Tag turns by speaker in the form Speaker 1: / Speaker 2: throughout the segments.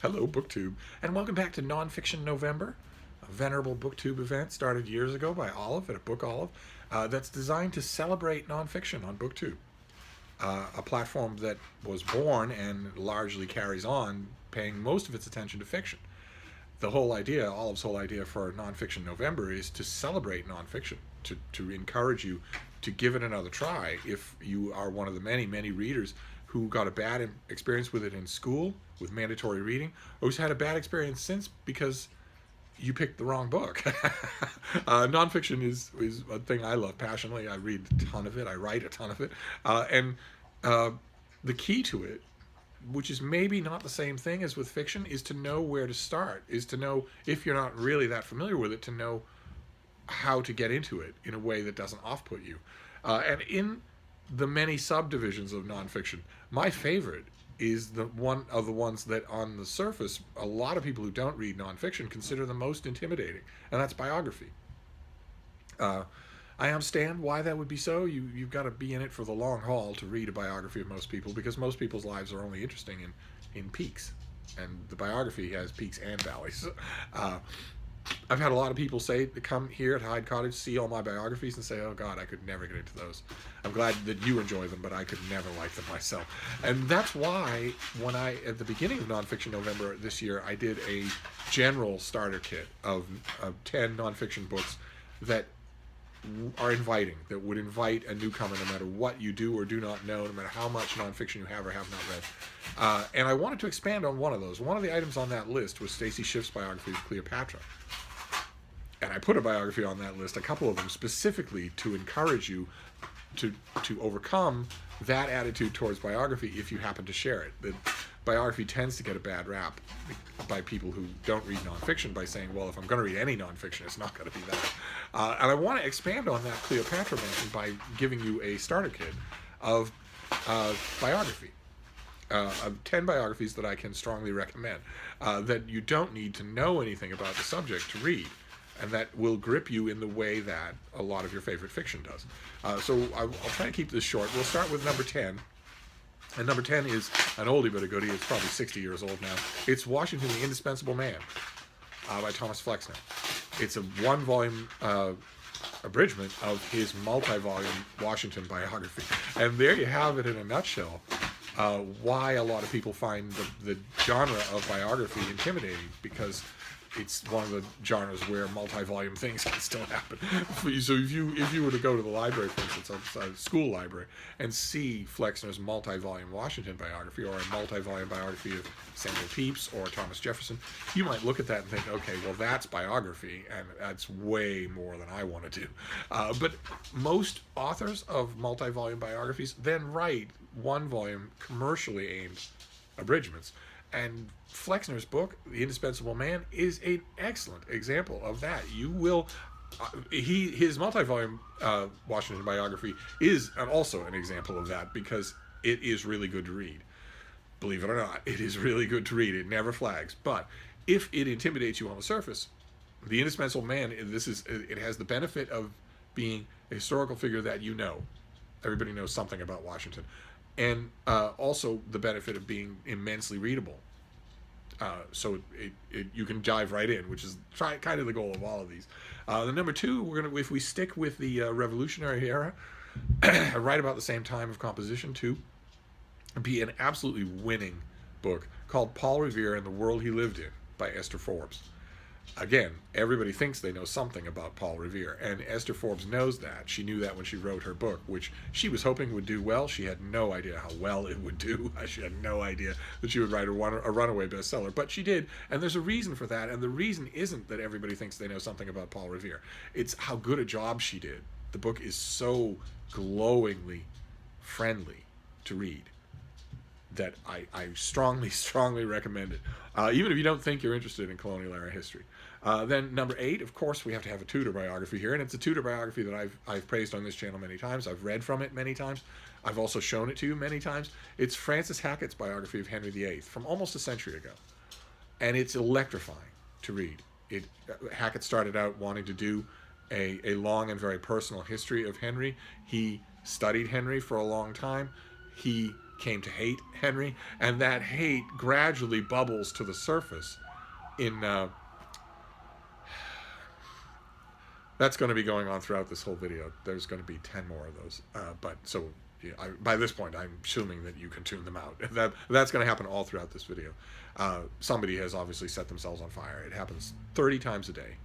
Speaker 1: Hello, BookTube, and welcome back to Nonfiction November, a venerable BookTube event started years ago by Olive at Book Olive that's designed to celebrate nonfiction on BookTube, a platform that was born and largely carries on paying most of its attention to fiction. The whole idea, Olive's whole idea for Nonfiction November is to celebrate nonfiction, to encourage you to give it another try if you are one of the many, many readers who got a bad experience with it in school with mandatory reading, or who's had a bad experience since because you picked the wrong book. Nonfiction is a thing I love passionately. I read a ton of it. I write a ton of it. And the key to it, which is maybe not the same thing as with fiction, is to know where to start, is to know, if you're not really that familiar with it, to know how to get into it in a way that doesn't off-put you. And in the many subdivisions of nonfiction, my favorite is the one of the ones that on the surface a lot of people who don't read nonfiction consider the most intimidating, and that's biography. I understand why that would be so. You've got to be in it for the long haul to read a biography of most people, because most people's lives are only interesting in peaks, and the biography has peaks and valleys. I've had a lot of people say to come here at Hyde Cottage, see all my biographies, and say, "Oh God, I could never get into those." I'm glad that you enjoy them, but I could never like them myself. And that's why when at the beginning of Nonfiction November this year, I did a general starter kit of 10 nonfiction books that are inviting, that would invite a newcomer no matter what you do or do not know, no matter how much nonfiction you have or have not read. And I wanted to expand on one of those. One of the items on that list was Stacy Schiff's biography of Cleopatra. And I put a biography on that list, a couple of them, specifically to encourage you to overcome that attitude towards biography if you happen to share it. The biography tends to get a bad rap by people who don't read nonfiction by saying, well, if I'm going to read any nonfiction, it's not going to be that. And I want to expand on that Cleopatra mention by giving you a starter kit of biography. Of 10 biographies that I can strongly recommend, that you don't need to know anything about the subject to read, and that will grip you in the way that a lot of your favorite fiction does. So I'll try to keep this short. We'll start with number 10. And number 10 is an oldie but a goodie. It's probably 60 years old now. It's Washington, the Indispensable Man by Thomas Flexner. It's a one-volume abridgment of his multi-volume Washington biography. And there you have it in a nutshell. Why a lot of people find the genre of biography intimidating, because it's one of the genres where multi-volume things can still happen. So if you were to go to the library, for instance, a school library, and see Flexner's multi-volume Washington biography, or a multi-volume biography of Samuel Pepys or Thomas Jefferson, you might look at that and think, okay, well, that's biography, and that's way more than I want to do. But most authors of multi-volume biographies then write one-volume commercially aimed abridgments. And Flexner's book, The Indispensable Man, is an excellent example of that. You will, his multi-volume Washington biography is also an example of that, because it is really good to read. Believe it or not, it is really good to read. It never flags. But if it intimidates you on the surface, The Indispensable Man, it has the benefit of being a historical figure that you know. Everybody knows something about Washington. And also the benefit of being immensely readable. So you can dive right in, which is kind of the goal of all of these. The number 2, if we stick with the Revolutionary era, right about the same time of composition too, be an absolutely winning book called Paul Revere and the World He Lived in by Esther Forbes. Again, everybody thinks they know something about Paul Revere, and Esther Forbes knows that. She knew that when she wrote her book, which she was hoping would do well. She had no idea how well it would do. She had no idea that she would write a runaway bestseller, but she did, and there's a reason for that, and the reason isn't that everybody thinks they know something about Paul Revere. It's how good a job she did. The book is so glowingly friendly to read that I strongly, strongly recommend it, even if you don't think you're interested in colonial era history. Then number 8, of course, we have to have a Tutor biography here, and it's a Tutor biography that I've praised on this channel many times. I've read from it many times. I've also shown it to you many times. It's Francis Hackett's biography of Henry VIII from almost a century ago, and it's electrifying to read. Hackett started out wanting to do a long and very personal history of Henry. He studied Henry for a long time. He came to hate Henry, and that hate gradually bubbles to the surface in that's going to be going on throughout this whole video. There's going to be 10 more of those. But so yeah, by this point, I'm assuming that you can tune them out. That's going to happen all throughout this video. Somebody has obviously set themselves on fire. It happens 30 times a day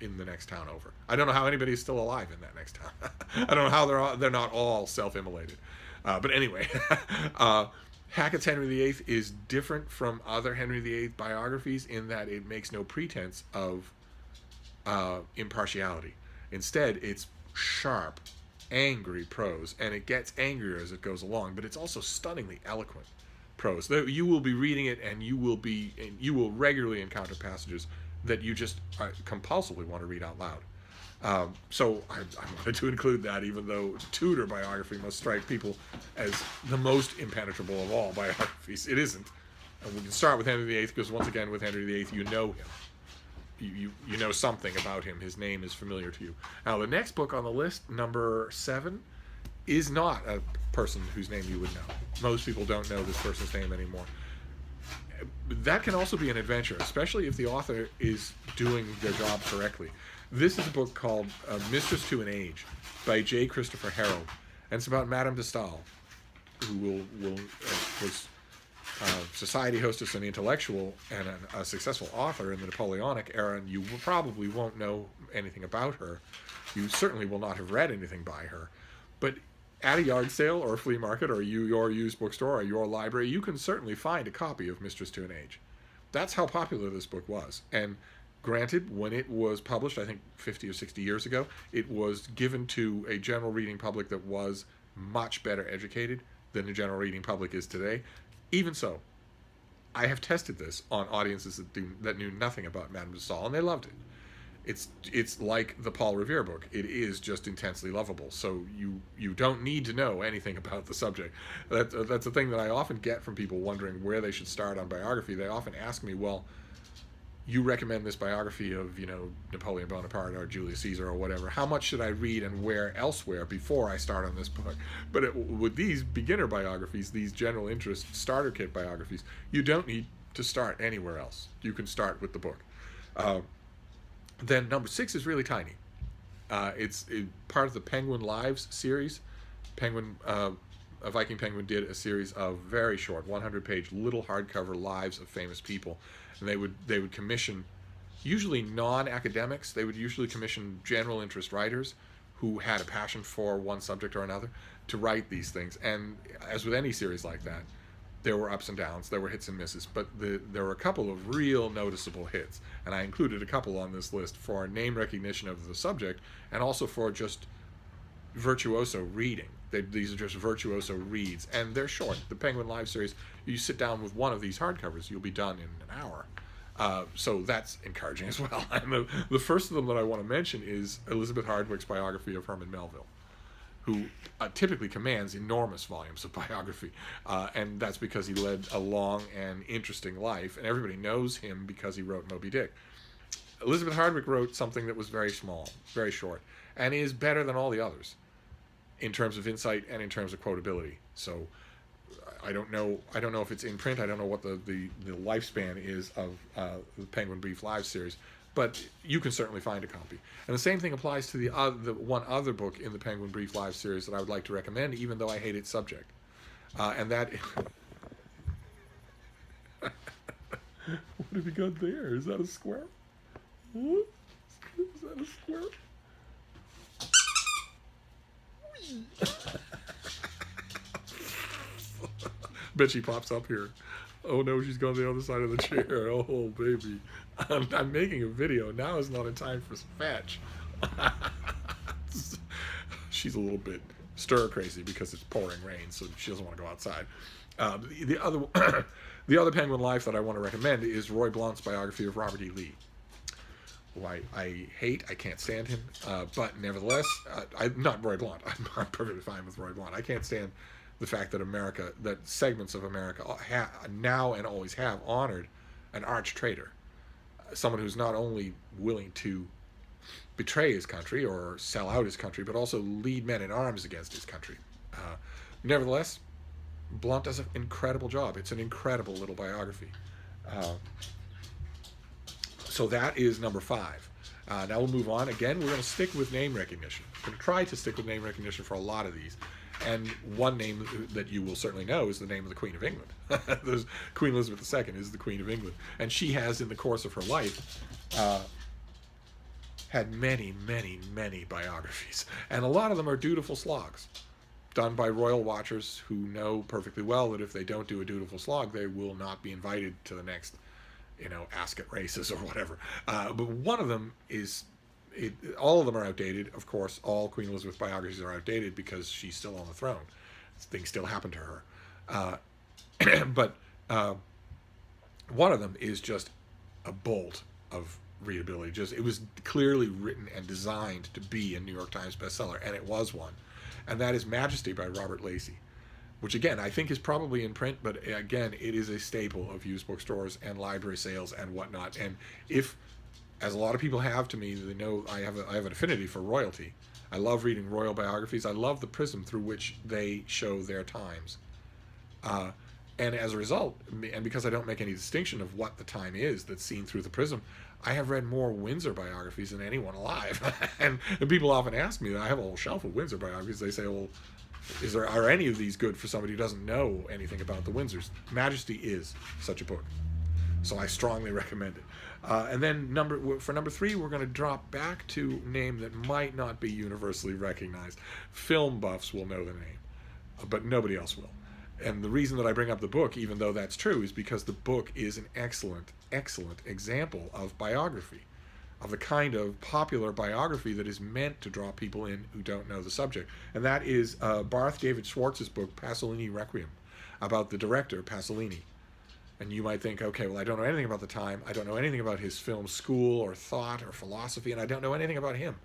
Speaker 1: in the next town over. I don't know how anybody's still alive in that next town. I don't know how they're not all self-immolated. But anyway, Hackett's Henry VIII is different from other Henry VIII biographies in that it makes no pretense of impartiality. Instead, it's sharp, angry prose, and it gets angrier as it goes along, but it's also stunningly eloquent prose. You will be reading it, and you will regularly encounter passages that you just compulsively want to read out loud. So I wanted to include that, even though Tutor biography must strike people as the most impenetrable of all biographies. It isn't. And we can start with Henry VIII, because once again, with Henry VIII, you know him. You know something about him. His name is familiar to you. Now, the next book on the list, number 7, is not a person whose name you would know. Most people don't know this person's name anymore. That can also be an adventure, especially if the author is doing their job correctly. This is a book called Mistress Tuneage by J. Christopher Herold, and it's about Madame de Stael, who was society hostess and intellectual and a successful author in the Napoleonic era, and you probably won't know anything about her. You certainly will not have read anything by her. But at a yard sale or a flea market or your used bookstore or your library, you can certainly find a copy of Mistress Tuneage. That's how popular this book was. And granted, when it was published, I think 50 or 60 years ago, it was given to a general reading public that was much better educated than the general reading public is today. Even so, I have tested this on audiences that knew nothing about Madame de Stael, and they loved it. It's like the Paul Revere book. It is just intensely lovable. So you don't need to know anything about the subject. That's a thing that I often get from people wondering where they should start on biography. They often ask me, well, you recommend this biography of, Napoleon Bonaparte or Julius Caesar or whatever. How much should I read and where elsewhere before I start on this book? But with these beginner biographies, these general interest starter kit biographies, you don't need to start anywhere else. You can start with the book. Then number 6 is really tiny. It's part of the Penguin Lives series. Viking Penguin did a series of very short, 100-page little hardcover lives of famous people. And they would commission, usually non-academics, they would usually commission general interest writers who had a passion for one subject or another to write these things. And as with any series like that, there were ups and downs, there were hits and misses, but there were a couple of real noticeable hits. And I included a couple on this list for name recognition of the subject and also for just virtuoso reading. These are just virtuoso reads, and they're short. The Penguin Live series, you sit down with one of these hardcovers, you'll be done in an hour. So that's encouraging as well. And the first of them that I want to mention is Elizabeth Hardwick's biography of Herman Melville, who typically commands enormous volumes of biography, and that's because he led a long and interesting life, and everybody knows him because he wrote Moby Dick. Elizabeth Hardwick wrote something that was very small, very short, and is better than all the others in terms of insight and in terms of quotability. So I don't know if it's in print. I don't know what the lifespan is of the Penguin Brief Live series, but you can certainly find a copy. And the same thing applies to the one other book in the Penguin Brief Live series that I would like to recommend, even though I hate its subject. And that... What have you got there? Is that a squirrel? What? Is that a squirrel? Bet she pops up here. Oh no, she's gone the other side of the chair. Oh baby, I'm making a video. Now is not a time for fetch. She's a little bit stir crazy because it's pouring rain, so she doesn't want to go outside. The other Penguin Life that I want to recommend is Roy Blount's biography of Robert E. Lee, who I can't stand him, but nevertheless, not Roy Blount. I'm perfectly fine with Roy Blount. I can't stand the fact that segments of America now and always have honored an arch traitor, someone who's not only willing to betray his country or sell out his country, but also lead men in arms against his country. Nevertheless, Blount does an incredible job. It's an incredible little biography. Uh, so that is number 5. Now we'll move on. Again, we're going to stick with name recognition. We're going to try to stick with name recognition for a lot of these. And one name that you will certainly know is the name of the Queen of England. There's Queen Elizabeth II is the Queen of England. And she has, in the course of her life, had many, many, many biographies. And a lot of them are dutiful slogs, done by royal watchers who know perfectly well that if they don't do a dutiful slog, they will not be invited to the next, Ascot races or whatever. But one of them is... all of them are outdated, of course. All Queen Elizabeth biographies are outdated because she's still on the throne. Things still happen to her. But one of them is just a bolt of readability. It was clearly written and designed to be a New York Times bestseller, and it was one. And that is Majesty by Robert Lacey, which again I think is probably in print, but again it is a staple of used bookstores and library sales and whatnot. And if, as a lot of people have to me, they know I have an affinity for royalty. I love reading royal biographies. I love the prism through which they show their times. And as a result, and because I don't make any distinction of what the time is that's seen through the prism, I have read more Windsor biographies than anyone alive. and people often ask me, I have a whole shelf of Windsor biographies. They say, well, are any of these good for somebody who doesn't know anything about the Windsors? Majesty is such a book. So I strongly recommend it. And then for number 3, we're going to drop back to a name that might not be universally recognized. Film buffs will know the name, but nobody else will. And the reason that I bring up the book, even though that's true, is because the book is an excellent, excellent example of biography, of the kind of popular biography that is meant to draw people in who don't know the subject. And that is Barth David Schwartz's book, Pasolini Requiem, about the director, Pasolini. And you might think, okay, well, I don't know anything about the time. I don't know anything about his film school or thought or philosophy, and I don't know anything about him.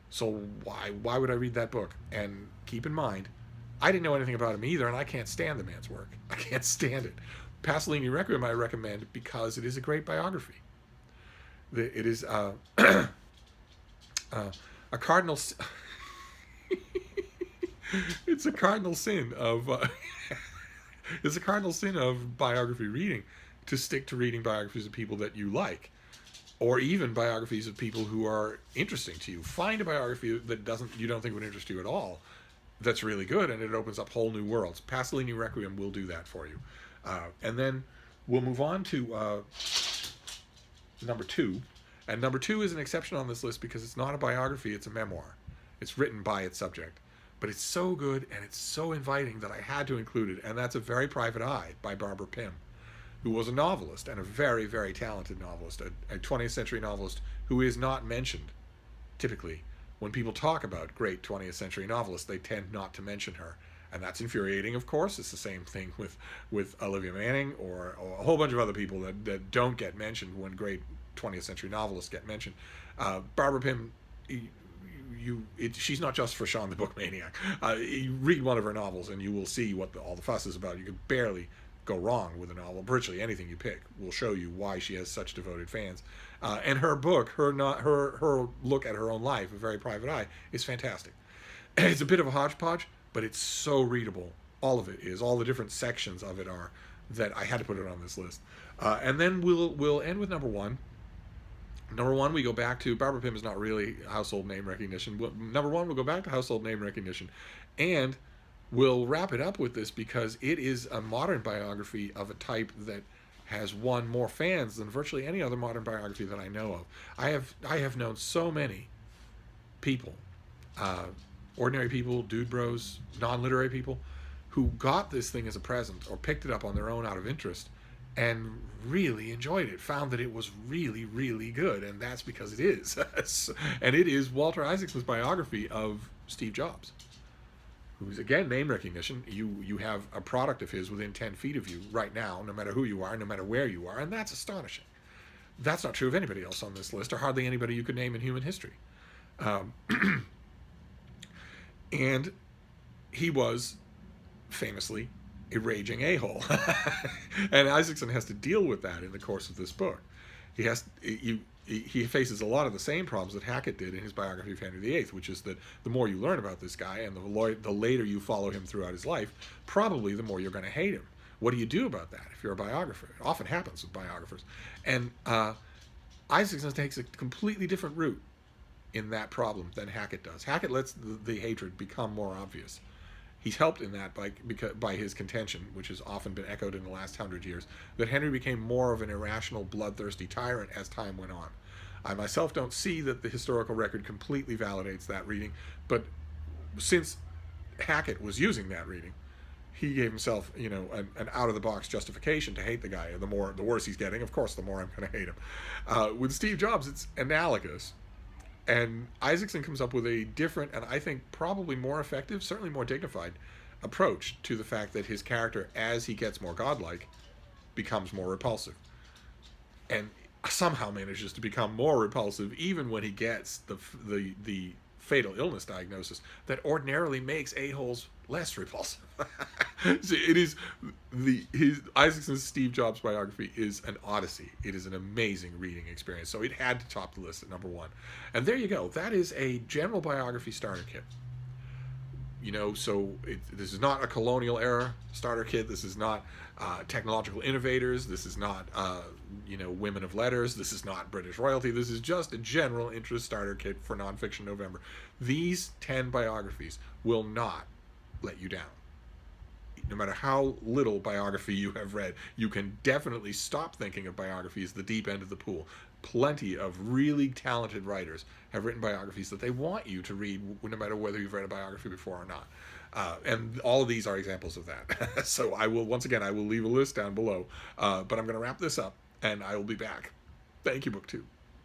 Speaker 1: So why would I read that book? And keep in mind, I didn't know anything about him either, and I can't stand the man's work. I can't stand it. Pasolini Requiem I recommend because it is a great biography. It is a cardinal... it's a cardinal sin of... it's a cardinal sin of biography reading to stick to reading biographies of people that you like, or even biographies of people who are interesting to you. Find a biography that you don't think would interest you at all, that's really good, and it opens up whole new worlds. Pasolini Requiem will do that for you. And then we'll move on to number 2. And number 2 is an exception on this list because it's not a biography, it's a memoir. It's written by its subject. But it's so good and it's so inviting that I had to include it, and that's A Very Private Eye by Barbara Pym, who was a novelist and a very, very talented novelist, a 20th century novelist who is not mentioned typically. When people talk about great 20th century novelists, they tend not to mention her. And that's infuriating, of course. It's the same thing with Olivia Manning or a whole bunch of other people that don't get mentioned when great 20th century novelists get mentioned. Barbara Pym, she's not just for Sean the Book Maniac. You read one of her novels and you will see what all the fuss is about. You could barely go wrong with a novel. Virtually anything you pick will show you why she has such devoted fans. And her book, her look at her own life, A Very Private Eye, is fantastic. It's a bit of a hodgepodge, but it's so readable. All of it is. All the different sections of it are that I had to put it on this list. And then we'll end with number 1. Number 1, we go back to... Barbara Pym is not really household name recognition. Number 1, we'll go back to household name recognition. And we'll wrap it up with this because it is a modern biography of a type that has won more fans than virtually any other modern biography that I know of. I have known so many people, ordinary people, dude bros, non-literary people, who got this thing as a present or picked it up on their own out of interest and really enjoyed it, found that it was really, really good, and that's because it is. And it is Walter Isaacson's biography of Steve Jobs, who's, again, name recognition. You have a product of his within 10 feet of you right now, no matter who you are, no matter where you are, and that's astonishing. That's not true of anybody else on this list, or hardly anybody you could name in human history. And he was famously a raging a-hole. And Isaacson has to deal with that in the course of this book. He faces a lot of the same problems that Hackett did in his biography of Henry VIII, which is that the more you learn about this guy and the later you follow him throughout his life, probably the more you're going to hate him. What do you do about that if you're a biographer? It often happens with biographers. And Isaacson takes a completely different route in that problem than Hackett does. Hackett lets the hatred become more obvious. He's helped in that by his contention, which has often been echoed in the last 100 years, that Henry became more of an irrational, bloodthirsty tyrant as time went on. I myself don't see that the historical record completely validates that reading, but since Hackett was using that reading, he gave himself, an out-of-the-box justification to hate the guy. And the worse he's getting, of course, the more I'm going to hate him. With Steve Jobs, it's analogous. And Isaacson comes up with a different, and I think probably more effective, certainly more dignified, approach to the fact that his character, as he gets more godlike, becomes more repulsive. And somehow manages to become more repulsive even when he gets the fatal illness diagnosis that ordinarily makes a-holes less repulsive. So it is Isaacson's Steve Jobs biography is an odyssey. It is an amazing reading experience. So it had to top the list at number 1. And there you go. That is a general biography starter kit. This is not a colonial era starter kit. This is not technological innovators. This is not women of letters. This is not British royalty. This is just a general interest starter kit for Nonfiction November. These 10 biographies will not let you down. No matter how little biography you have read, you can definitely stop thinking of biography as the deep end of the pool. Plenty of really talented writers have written biographies that they want you to read, no matter whether you've read a biography before or not. And all of these are examples of that. So I will leave a list down below. But I'm going to wrap this up, and I will be back. Thank you, BookTube.